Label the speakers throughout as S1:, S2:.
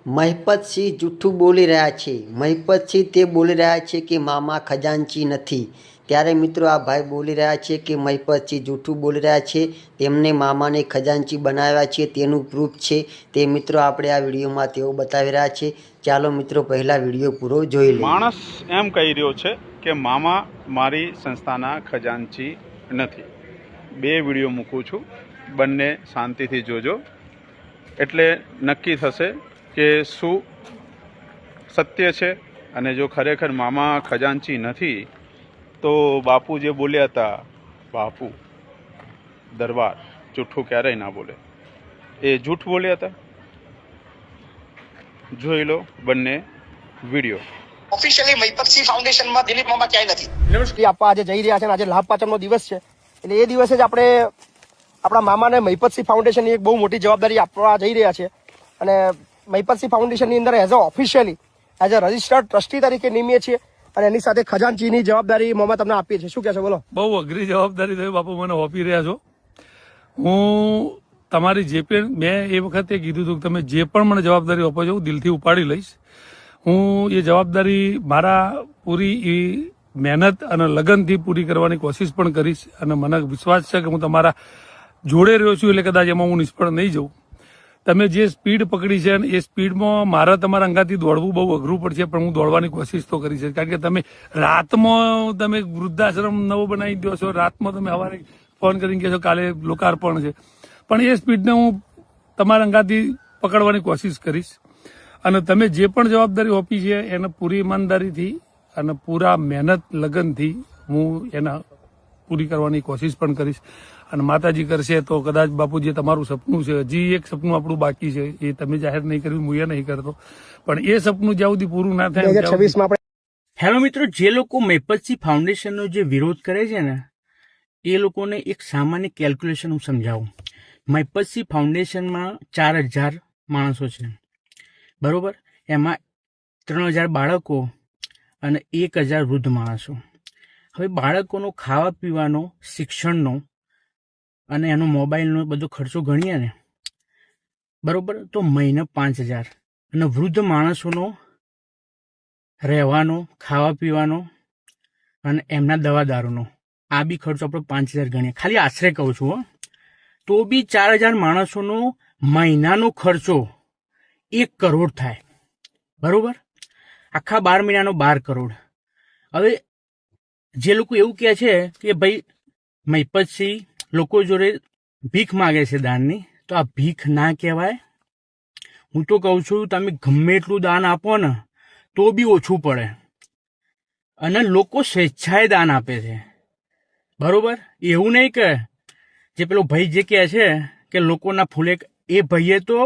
S1: મહિપતસિંહ જૂઠું બોલી રહ્યા છે. મહિપતસિંહ તે બોલી રહ્યા છે કે મામા ખજાનચી નથી. ત્યારે મિત્રો આ ભાઈ બોલી રહ્યા છે કે મહિપતસિંહ જૂઠું બોલી રહ્યા છે, તેમને મામાને ખજાનચી બનાવ્યા છે, તેનું પ્રૂફ છે. તે મિત્રો આપણે આ વિડીયોમાં તેઓ બતાવી રહ્યા છે. ચાલો મિત્રો પહેલાં વિડીયો પૂરો જોઈ લઈએ.
S2: માણસ એમ કહી રહ્યો છે કે મામા મારી સંસ્થાના ખજાનચી નથી. બે વિડીયો મૂકું છું, બંને શાંતિથી જોજો એટલે નક્કી થશે કે શું સત્ય છે. અને જો ખરેખર મામા ખજાનચી નથી તો બાપુ જે બોલ્યા હતા, બાપુ દરબાર જૂઠું ક્યારેય ના બોલે, એ જૂઠ બોલ્યા હતા. જોઈ લો બંને વિડીયો.
S3: ઓફિશિયલી મહિપતસિંહ ફાઉન્ડેશનમાં દિલીપ મામા ક્યાંય નથી.
S4: યુનિવર્સિટી આપવા આજે જઈ રહ્યા છે અને આજે લાભ પાંચમનો દિવસ છે, એટલે એ દિવસે જ આપણે આપણા મામાને મહિપતસિંહ ફાઉન્ડેશનની એક બહુ મોટી જવાબદારી આપવા જઈ રહ્યા છે. અને મહિપતસિંહ ફાઉન્ડેશનની અંદર as a officially as a registered trustee તરીકે નિમીએ છીએ અને એની સાથે ખજાનચીની જવાબદારી મોમાં તમને આપીએ છીએ. શું કહેશો, બોલો?
S5: બહુ અઘરી જવાબદારી તમે બાપુ મને સોંપી રહ્યા છો. હું તમારી જે પણ મેં એ વખતે કીધું હતું કે તમે જે પણ મને જવાબદારી આપો છો હું દિલથી ઉપાડી લઈશ. હું એ જવાબદારી મારા પૂરી મહેનત અને લગનથી પૂરી કરવાની કોશિશ પણ કરીશ અને મને વિશ્વાસ છે કે હું તમારા જોડે રહ્યો છું એટલે કદાચ એમાં હું નિષ્ફળ નહીં જાઉં. તમે જે સ્પીડ પકડી છે એ સ્પીડમાં મારા તમારા અંગાથી દોડવું બહુ અઘરું પડશે, પણ હું દોડવાની કોશિશ તો કરી છે. કારણ કે તમે રાતમાં તમે વૃદ્ધાશ્રમ નવો બનાવી દો છો, રાતમાં તમે સવારે ફોન કરીને કહેશો કાલે લોકાર્પણ છે, પણ એ સ્પીડને હું તમારા અંગાથી પકડવાની કોશિશ કરીશ. અને તમે જે પણ જવાબદારી આપી છે એને પૂરી ઈમાનદારીથી અને પૂરા મહેનત લગનથી હું એના પૂરી કરવાની કોશિશ પણ કરીશ. અને માતાજી કરશે તો કદાચ બાપુ જે તમારું સપનું છે, હજી એક સપનું આપણું બાકી છે, એ તમે જાહેર નહીં કર્યું, હું એ નહીં કરતો, પણ એ સપનું જ્યાં સુધી પૂરું ના થાય
S4: 2026
S6: હેલો મિત્રો, જે લોકો મહિપતસિંહ ફાઉન્ડેશનનો જે વિરોધ કરે છે ને એ લોકોને એક સામાન્ય કેલ્ક્યુલેશન હું સમજાવું. મહિપતસિંહ ફાઉન્ડેશનમાં 4000 માણસો છે, બરોબર? એમાં 3000 બાળકો અને 1000 વૃદ્ધ માણસો. હવે બાળકોનો ખાવા પીવાનો, શિક્ષણનો અને એનો મોબાઈલનો બધો ખર્ચો ગણીએ ને, બરોબર, તો મહિને 5000. અને વૃદ્ધ માણસોનો રહેવાનો, ખાવા પીવાનો અને એમના દવાદારોનો આ બી ખર્ચો આપણે 5000 ગણીએ. ખાલી આશરે કહું છું, તો બી 4000 માણસોનો મહિનાનો ખર્ચો 1 કરોડ થાય, બરોબર? આખા 12 મહિનાનો 12 કરોડ. હવે જે લોકો એવું કહે છે કે ભાઈ મહિપતસિંહ લોકો જોડે ભીખ માગે છે દાનની, તો આ ભીખ ના કહેવાય. હું તો કહું છું તમે ગમે એટલું દાન આપો ને તો બી ઓછું પડે. અને લોકો સ્વેચ્છાએ દાન આપે છે, બરોબર? એવું નહીં કે જે પેલો ભાઈ જે કહે છે કે લોકોના ફૂલેકા, એ ભાઈએ તો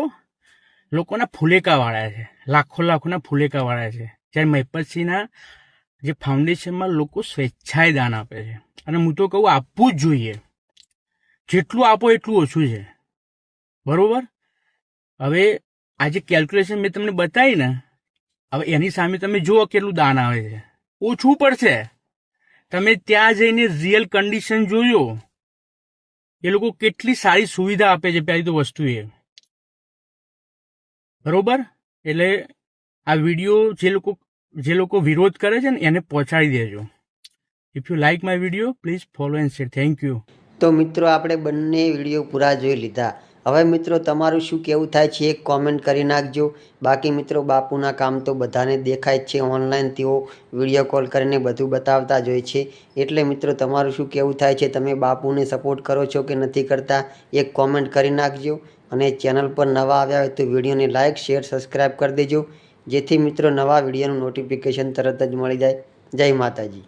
S6: લોકોના ફૂલેકા વાળ્યા છે, લાખોના ફૂલેકા વાળ્યા છે. જ્યારે મહિપતસિંહના જે ફાઉન્ડેશનમાં લોકો સ્વેચ્છાએ દાન આપે છે. અને હું તો કહું આપવું જ જોઈએ, જેટલું આપો એટલું ઓછું છે, બરોબર? હવે આ જે કેલ્ક્યુલેશન મેં તમને બતાવી ને, હવે એની સામે તમે જુઓ કેટલું દાન આવે છે, ઓછું પડશે. તમે ત્યાં જઈને રિયલ કન્ડિશન જોજો, એ લોકો કેટલી સારી સુવિધા આપે છે. પહેલી તો વસ્તુ એ, બરોબર? એટલે આ વિડીયો જે લોકો વિરોધ કરે છે ને એને પહોંચાડી દેજો. If you like my video please follow and share. Thank you.
S1: તો મિત્રો આપણે બંને વિડીયો પૂરા જોઈ લીધા. હવે મિત્રો તમારું શું કહેવું થાય છે એક કોમેન્ટ કરી નાખજો. બાકી મિત્રો બાપુના કામ તો બધાને દેખાય જ છે, ઓનલાઈન તેઓ વિડીયો કોલ કરીને બધું બતાવતા જ હોય છે. એટલે મિત્રો તમારું શું કહેવું થાય છે, તમે બાપુને સપોર્ટ કરો છો કે નથી કરતા, એક કોમેન્ટ કરી નાખજો. અને ચેનલ પર નવા આવ્યા હોય તો વિડીયોને લાઇક, શેર, સબસ્ક્રાઈબ કરી દેજો, જેથી મિત્રો નવા વિડીયોનું નોટિફિકેશન તરત જ મળી જાય. જય માતાજી.